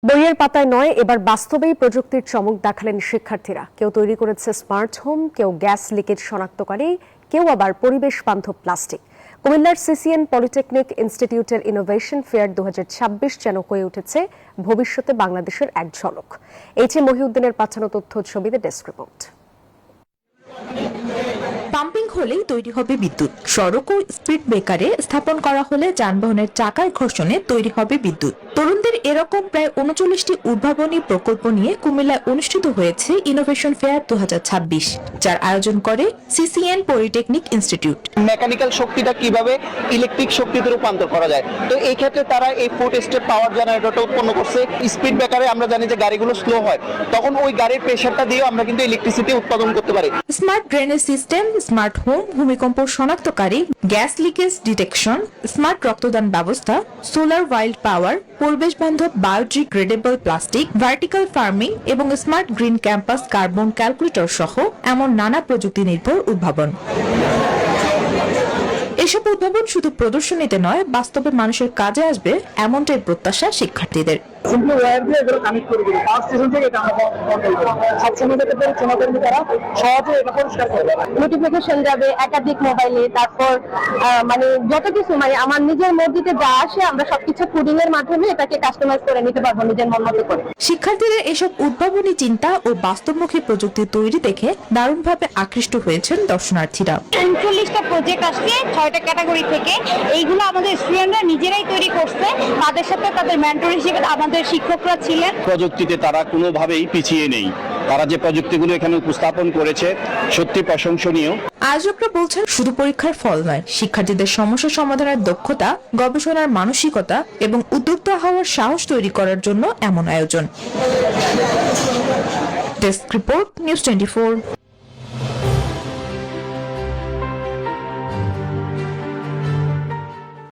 বইয়ের পাতায় নয়, এবার বাস্তবেই প্রযুক্তির চমক দেখালেন শিক্ষার্থীরা। কেউ তৈরি করেছে স্মার্ট হোম, কেউ গ্যাস লিকেজ শনাক্তকারী, কেউ আবার পরিবেশ বান্ধব প্লাস্টিক। কুমিল্লার সিসিএন পলিটেকনিক ইনস্টিটিউটের ইনোভেশন ফেয়ার 2026 যেন হয়ে উঠেছে ভবিষ্যতে বাংলাদেশের এক ঝলক। এইচ এ মহিউদ্দিনের পাঠানো তথ্য ছবিতে ডেস্ক রিপোর্ট। পাম্পিং হলেই তৈরি হবে বিদ্যুৎ। সড়ক ও স্পিড ব্রেকারে স্থাপন করা হলে যানবাহনের চাকার ঘর্ষণে তৈরি হবে বিদ্যুৎ। তরুণদের এরকম প্রায় 39টি উদ্ভাবনী প্রকল্প নিয়ে কুমিল্লায় অনুষ্ঠিত হয়েছে ইনোভেশন ফেয়ার 2026, যার আয়োজন করে সিসিএন পলিটেকনিক ইনস্টিটিউট। মেকানিক্যাল শক্তিটা কিভাবে ইলেকট্রিক শক্তিতে রূপান্তর করা যায়, তো এই ক্ষেত্রে তারা এই ফুট স্টেপ পাওয়ার জেনারেটরটা উৎপন্ন করছে। স্পিড ব্রেকারে আমরা জানি যে গাড়িগুলো স্লো হয়, তখন ওই গাড়ির প্রেসারটা দিয়েও আমরা কিন্তু ইলেকট্রিসিটি উৎপাদন করতে পারি। Smart drainage system, smart home, ভূমিকম্প শনাক্তকারী, গ্যাস লিকেজ ডিটেকশন, স্মার্ট রক্তদান ব্যবস্থা, সোলার ওয়াইল্ড পাওয়ার, পরিবেশ বান্ধব বায়োডিগ্রেডেবল প্লাস্টিক, ভার্টিক্যাল ফার্মিং এবং smart green campus carbon calculator সহ এমন নানা প্রযুক্তি নির্ভর উদ্ভাবন। এসব উদ্ভাবন শুধু প্রদর্শনীতে নয়, বাস্তবে মানুষের কাজে আসবে এমনটাই প্রত্যাশা শিক্ষার্থীদের। নোটিফিকেশন যাবে একাধিক মোবাইলে, তারপর যত কিছু আমার নিজের মধ্যে যা আসে আমরা সবকিছু কোডিং এর মাধ্যমে এটাকে কাস্টমাইজ করে নিতে পারবো নিজের মন মতো করে। শিক্ষার্থীদের এসব উদ্ভাবনী চিন্তা ও বাস্তবমুখী প্রযুক্তি তৈরি দেখে দারুণভাবে আকৃষ্ট হয়েছেন দর্শনার্থীরা। 39টা প্রজেক্ট আসছে 6টা ক্যাটাগরি থেকে। এইগুলো আমাদের স্টুডেন্টরা নিজেরাই তৈরি করছে, তাদের সাথে তাদের মেন্টর হিসেবে আমাদের শিক্ষকরা ছিলেন। প্রযুক্তিতে তারা কোনোভাবেই পিছিয়ে নেই। তারা যে প্রযুক্তিগুলো এখানে উপস্থাপন করেছে সত্যি প্রশংসনীয়। আয়োজকরা বলছেন, শুধু পরীক্ষার ফল নয়, শিক্ষার্থীদের সমস্যা সমাধানের দক্ষতা, গবেষণার মানসিকতা এবং উদ্যোক্তা হওয়ার সাহস তৈরি করার জন্য এমন আয়োজন। Desk report, news 24।